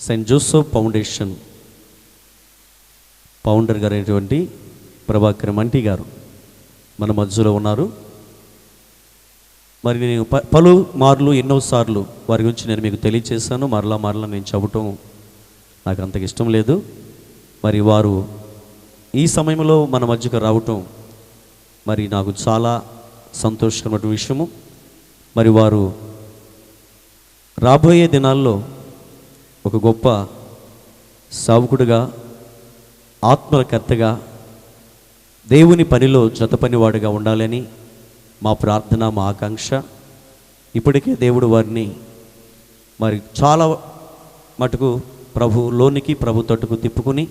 Saint Joseph foundation founder గారు అయినటువంటి ప్రభాకర్ మంటి గారు మన మధ్యలో ఉన్నారు. మరి నేను పలు మార్లు ఎన్నోసార్లు వారి గురించి నేను మీకు తెలియచేశాను. మరలా నేను చెప్పటం నాకు అంతగా ఇష్టం లేదు. మరి వారు ఈ సమయంలో మన మధ్యకు రావటం మరి నాకు చాలా సంతోషకరమైన విషయము. మరి వారు రాబోయే దినాల్లో ఒక గొప్ప సేవకుడిగా, ఆత్మకర్తగా, దేవుని పనిలో జతపనివాడుగా ఉండాలని మా ప్రార్థన, మా ఆకాంక్ష. ఇప్పటికే దేవుడు వారిని మరి చాలా మటుకు ప్రభులోనికి, ప్రభు తట్టుకు తిప్పుకుని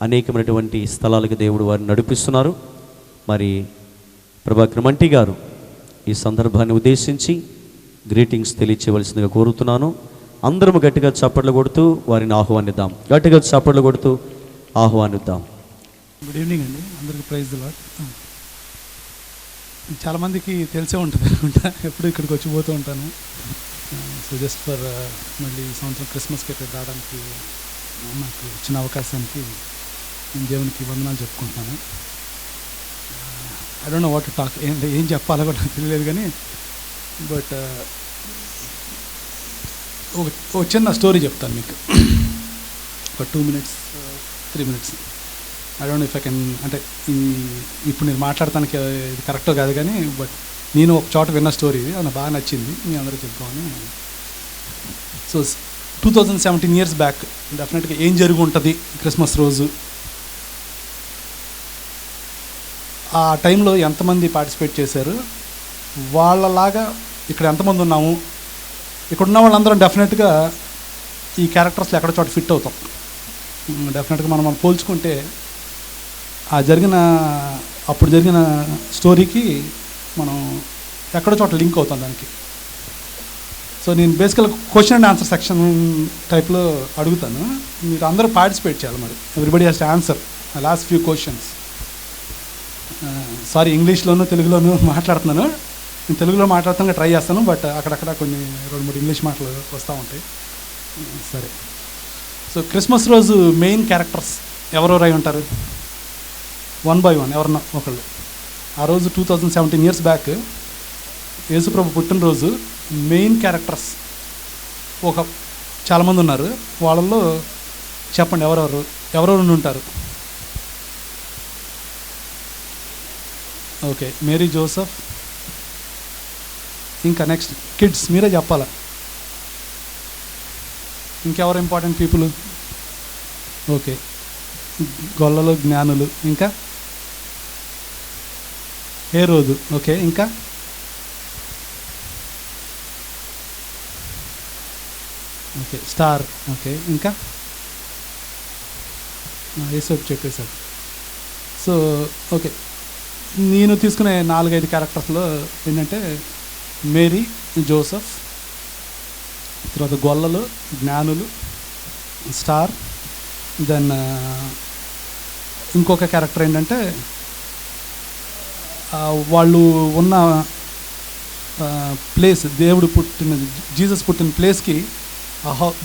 అనేకమైనటువంటి స్థలాలకు దేవుడు వారిని నడిపిస్తున్నారు. మరి ప్రభాకర్ మంటి గారు ఈ సందర్భాన్ని ఉద్దేశించి గ్రీటింగ్స్ తెలియచేయవలసిందిగా కోరుతున్నాను. అందరము గట్టిగా చప్పట్లు కొడుతూ వారిని ఆహ్వానిద్దాం. గట్టిగా చప్పట్లు కొడుతూ ఆహ్వానిద్దాం. గుడ్ ఈవినింగ్ అండి, అందరికీ ప్రైజ్ ది లార్డ్. చాలామందికి తెలిసే ఉంటుంది అనుకుంటా, ఎప్పుడు ఇక్కడికి వచ్చి పోతూ ఉంటాను. సో జస్ట్ ఫర్ మళ్ళీ ఈ సంవత్సరం క్రిస్మస్కి ఇక్కడ రావడానికి నాకు ఇచ్చిన అవకాశానికి నేను దేవునికి వందనాలు చెప్పుకుంటున్నాను. I don't know what to talk, ఏం చెప్పాలో కూడా నాకు తెలియలేదు. కానీ బట్ ఒక చిన్న స్టోరీ చెప్తాను మీకు, ఒక 2 minutes 3 minutes. I don't know if I can, అంటే ఇప్పుడు నేను మాట్లాడటానికి ఇది కరెక్టో కాదు, కానీ బట్ నేను ఒక చోట విన్న స్టోరీ ఇది, అది నాకు బాగా నచ్చింది, మీ అందరూ చెప్పుకోని. సో 2017 years బ్యాక్ డెఫినెట్గా ఏం జరిగి ఉంటుంది క్రిస్మస్ రోజు, ఆ టైంలో ఎంతమంది పార్టిసిపేట్ చేశారు, వాళ్ళలాగా ఇక్కడ ఎంతమంది ఉన్నాము, ఇక్కడ ఉన్న వాళ్ళందరం డెఫినెట్గా ఈ క్యారెక్టర్స్లో ఎక్కడ చోట ఫిట్ అవుతాం. డెఫినెట్గా మనం పోల్చుకుంటే అప్పుడు జరిగిన స్టోరీకి మనం ఎక్కడో చోట లింక్ అవుతాం దానికి. సో నేను బేసికల్గా క్వశ్చన్ అండ్ ఆన్సర్ సెక్షన్ టైప్లో అడుగుతాను, మీరు అందరూ పార్టిసిపేట్ చేయాలి. మరి everybody has to answer I last few questions. Sorry, ఇంగ్లీష్లోను తెలుగులోను మాట్లాడుతున్నాను. నేను తెలుగులో మాట్లాడుతాను, ట్రై చేస్తాను, బట్ అక్కడక్కడ కొన్ని 2-3 ఇంగ్లీష్ మాటలు వస్తూ ఉంటాయి. సరే, సో క్రిస్మస్ రోజు మెయిన్ క్యారెక్టర్స్ ఎవరెవరు అయి ఉంటారు? 1 by 1 ఎవరన్నా ఒకళ్ళు. ఆ రోజు 2017 years బ్యాక్ యేసుప్రభు పుట్టినరోజు మెయిన్ క్యారెక్టర్స్ చాలామంది ఉన్నారు. వాళ్ళల్లో చెప్పండి ఎవరెవరు ఉంటారు? ఓకే, మేరీ, జోసెఫ్, ఇంకా నెక్స్ట్ కిడ్స్ మీరే చెప్పాలా. ఇంకెవరు ఇంపార్టెంట్ పీపుల్? ఓకే, గొల్లలు, జ్ఞానులు, ఇంకా హేరోదు. ఓకే, ఇంకా ఓకే, స్టార్. ఓకే, ఇంకా యేసోపు చెప్పేశారు. సో ఓకే, నేను తీసుకునే 4-5 క్యారెక్టర్స్లో ఏంటంటే మేరీ, జోసెఫ్, తర్వాత గొల్లలు, జ్ఞానులు, స్టార్, దెన్ ఇంకొక క్యారెక్టర్ ఏంటంటే వాళ్ళు ఉన్న ప్లేస్, జీసస్ పుట్టిన ప్లేస్కి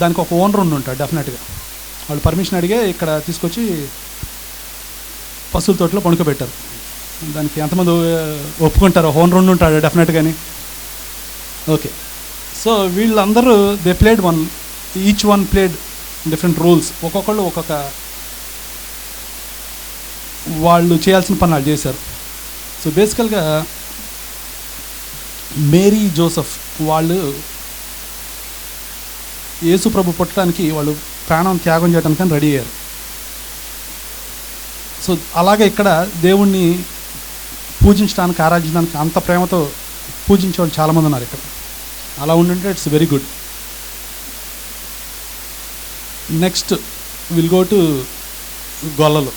దానికి ఒక ఓనర్ ఉంటాడు. డెఫినెట్గా వాళ్ళు పర్మిషన్ అడిగే ఇక్కడ తీసుకొచ్చి పశువుల తోటలో పడుకోబెట్టారు. దానికి ఎంతమంది ఒప్పుకుంటారో? ఓనర్ ఉంటాడు డెఫినెట్గాని. ఓకే, సో వీళ్ళందరూ they played each one played different roles. ఒక్కొక్కళ్ళు ఒక్కొక్క వాళ్ళు చేయాల్సిన పని వాళ్ళు చేశారు. సో బేసికల్గా మేరీ, జోసెఫ్ వాళ్ళు యేసు ప్రభు పుట్టడానికి వాళ్ళు ప్రాణం త్యాగం చేయడానికి రెడీ అయ్యారు. సో అలాగే ఇక్కడ దేవుణ్ణి పూజించడానికి, ఆరాధించడానికి అంత ప్రేమతో పూజించే వాళ్ళు చాలామంది ఉన్నారు ఇక్కడ. అలా ఉండుంటే it's very good. Next will go to గొల్లలు.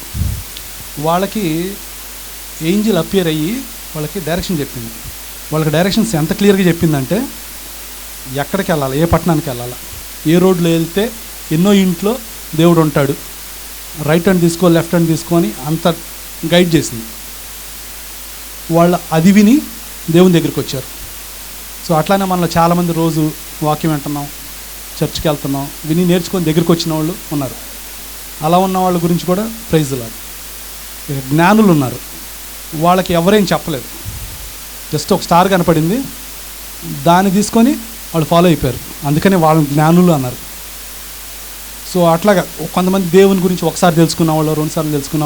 వాళ్ళకి ఏంజిల్ అపియర్ అయ్యి వాళ్ళకి డైరెక్షన్ చెప్పింది. వాళ్ళకి డైరెక్షన్స్ ఎంత క్లియర్గా చెప్పిందంటే ఎక్కడికి వెళ్ళాలి, ఏ పట్టణానికి వెళ్ళాలి, ఏ రోడ్లో వెళ్తే ఎన్నో ఇంట్లో దేవుడు ఉంటాడు, రైట్ హ్యాండ్ తీసుకో, లెఫ్ట్ హ్యాండ్ తీసుకొని అంత గైడ్ చేసింది. వాళ్ళు అది విని దేవుని దగ్గరికి వచ్చారు. సో అట్లానే మనలో చాలామంది రోజు వాక్యం వింటున్నాం, చర్చ్కి వెళ్తున్నాం, విని నేర్చుకొని దగ్గరికి వచ్చిన వాళ్ళు ఉన్నారు. అలా ఉన్న వాళ్ళ గురించి కూడా ప్రైజ్ లాడ్. ఇక జ్ఞానులు ఉన్నారు, వాళ్ళకి ఎవరేం చెప్పలేదు, జస్ట్ ఒక స్టార్ కనపడింది, దాన్ని తీసుకొని వాళ్ళు ఫాలో అయిపోయారు, అందుకని వాళ్ళని జ్ఞానులు అన్నారు. సో అట్లాగా కొంతమంది దేవుని గురించి ఒకసారి తెలుసుకున్న వాళ్ళు, రెండుసార్లు తెలుసుకున్న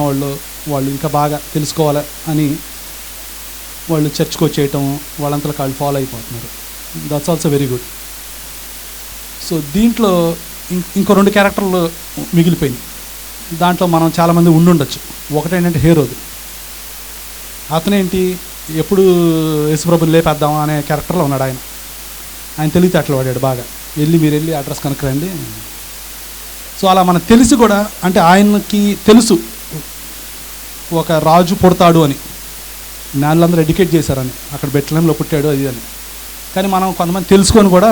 వాళ్ళు ఇంకా బాగా తెలుసుకోవాలి అని వాళ్ళు చర్చ్కి వచ్చేయటం, వాళ్ళంతా వాళ్ళు ఫాలో అయిపోతున్నారు. That's also very good. So దీంట్లో ఇంకో 2 క్యారెక్టర్లు మిగిలిపోయినాయి. దాంట్లో మనం చాలామంది ఉండుండొచ్చు. ఒకటేంటంటే హేరోదు. అతనేంటి, ఎప్పుడు యేసుప్రభుని లేపేద్దాం అనే క్యారెక్టర్లో ఉన్నాడు ఆయన. ఆయన తెలివితేటలు వాడాడు బాగా, మీరు వెళ్ళి అడ్రస్ కనుక్కరండి. సో అలా మనకు తెలిసి కూడా, అంటే ఆయనకి తెలుసు ఒక రాజు పుడతాడు అని, జ్ఞానులందరూ ఎడ్యుకేట్ చేశారని, అక్కడ బెత్లెహేంలో పుట్టాడు అది అని. కానీ మనం కొంతమంది తెలుసుకొని కూడా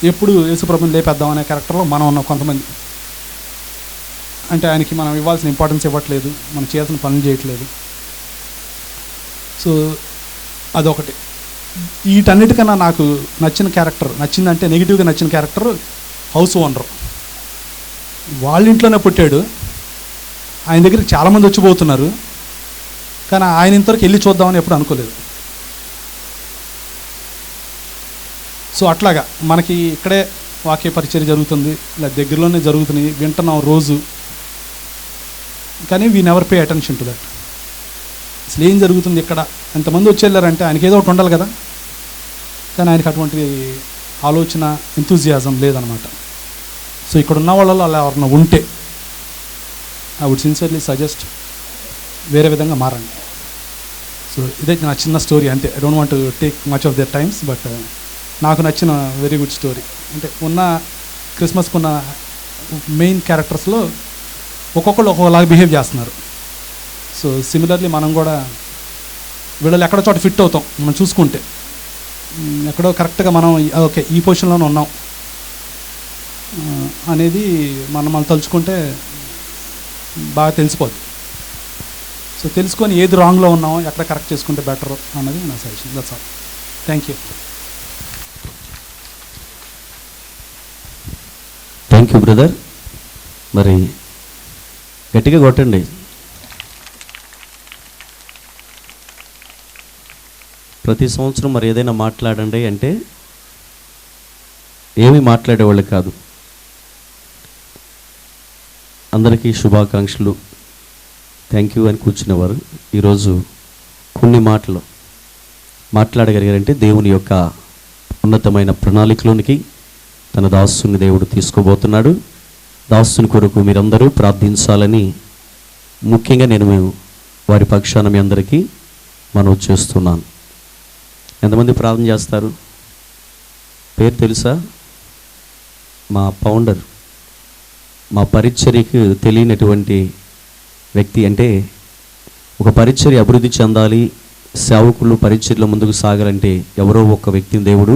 ఎప్పుడు యేసుప్రభుని లేపేద్దాం అనే క్యారెక్టర్లో మనం ఉన్నాం కొంతమంది. అంటే ఆయనకి మనం ఇవ్వాల్సిన ఇంపార్టెన్స్ ఇవ్వట్లేదు, మనం చేయాల్సిన పనులు చేయట్లేదు. సో అదొకటి. వీటన్నిటికన్నా నాకు నచ్చిన క్యారెక్టర్, నచ్చిందంటే నెగిటివ్గా నచ్చిన క్యారెక్టర్ హౌస్ ఓనర్. వాళ్ళ ఇంట్లోనే పుట్టాడు, ఆయన దగ్గరికి చాలామంది వచ్చిపోతున్నారు, కానీ ఆయన ఇంతవరకు వెళ్ళి చూద్దామని ఎప్పుడు అనుకోలేదు. సో అట్లాగా మనకి ఇక్కడే వాక్య పరిచర్య జరుగుతుంది, ఇలా దగ్గరలోనే జరుగుతున్నాయి, వింటున్నాం రోజు, కానీ we never pay attention to that. అసలు ఏం జరుగుతుంది ఇక్కడ, ఎంతమంది వచ్చి వెళ్ళారంటే ఆయనకి ఏదో ఒకటి ఉండాలి కదా, కానీ ఆయనకి అటువంటి ఆలోచన, ఎంతూజియాజం లేదనమాట. సో ఇక్కడ ఉన్న వాళ్ళలో అలా ఎవరన్నా ఉంటే ఐ వుడ్ సిన్సియర్లీ సజెస్ట్ వేరే విధంగా మారండి. సో ఇదే నా చిన్న స్టోరీ అంతే. I don't want to take much of their times, but నాకు నచ్చిన వెరీ గుడ్ స్టోరీ. అంటే ఉన్న క్రిస్మస్కి ఉన్న మెయిన్ క్యారెక్టర్స్లో ఒక్కొక్కళ్ళు ఒక్కొక్కలాగా బిహేవ్ చేస్తున్నారు. సో సిమిలర్లీ మనం కూడా వీళ్ళలో ఎక్కడో చోట ఫిట్ అవుతాం మనం చూసుకుంటే, ఎక్కడో కరెక్ట్గా మనం ఓకే ఈ పొజిషన్లోనే ఉన్నాం అనేది మనం తలుచుకుంటే బాగా తెలిసిపోద్ది. సో తెలుసుకొని ఏది రాంగ్లో ఉన్నామో ఎక్కడ కరెక్ట్ చేసుకుంటే బెటర్ అన్నది నా suggestion. That's all. Thank you. Thank you brother. మరి గట్టిగా కొట్టండి. ప్రతి సంవత్సరం మరి ఏదైనా మాట్లాడండి అంటే ఏమీ మాట్లాడేవాళ్ళు కాదు. అందరికీ శుభాకాంక్షలు, థ్యాంక్ యూ అని కూర్చునేవారు. ఈరోజు కొన్ని మాటలు మాట్లాడగలిగారంటే దేవుని యొక్క ఉన్నతమైన ప్రణాళికలోనికి తన దాసుని దేవుడు తీసుకోబోతున్నాడు. దాసుని కొరకు మీరందరూ ప్రార్థించాలని ముఖ్యంగా నేను వారి పక్షాన మీ అందరికీ మనవి చేస్తున్నాను. ఎంతమంది ప్రార్థన చేస్తారు? పేరు తెలుసా? మా ఫౌండర్, మా పరిచర్యకు తెలియనటువంటి వ్యక్తి. అంటే ఒక పరిచర్య అభివృద్ధి చెందాలి, సేవకులు పరిచర్యలో ముందుకు సాగాలంటే ఎవరో ఒక వ్యక్తిని దేవుడు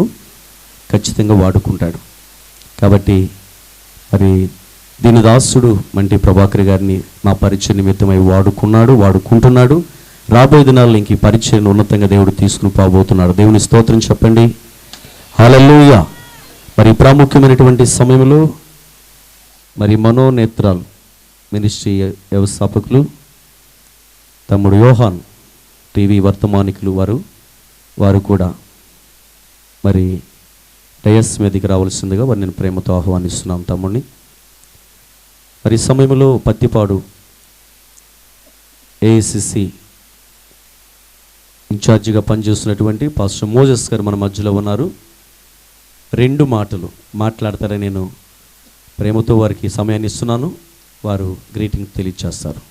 ఖచ్చితంగా వాడుకుంటాడు. కాబట్టి మరి దీని దాసుడు మంటి ప్రభాకర్ గారిని మా పరిచయ నిమిత్తమై వాడుకుంటున్నాడు. రాబోయే దినాల్లో ఇంక ఈ పరిచయను ఉన్నతంగా దేవుడు తీసుకుని పోబోతున్నాడు. దేవుని స్తోత్రం చెప్పండి. హల్లెలూయా. మరి ప్రాముఖ్యమైనటువంటి సమయంలో మరి మనోనేత్రాలు మినిస్ట్రీ వ్యవస్థాపకులు తమ్ముడు యోహాన్ టీవీ వర్తమానికులు వారు కూడా మరి డయస్ మీదకి రావాల్సిందిగా వారు నేను ప్రేమతో ఆహ్వానిస్తున్నాను తమ్ముడిని. మరి ఈ సమయంలో పత్తిపాడు ఏఐసిసి ఇన్ఛార్జిగా పనిచేస్తున్నటువంటి పాస్టర్ మోజెస్ గారు మన మధ్యలో ఉన్నారు. 2 మాటలు మాట్లాడతారని నేను ప్రేమతో వారికి సమయాన్ని ఇస్తున్నాను. వారు గ్రీటింగ్ తెలియజేస్తారు.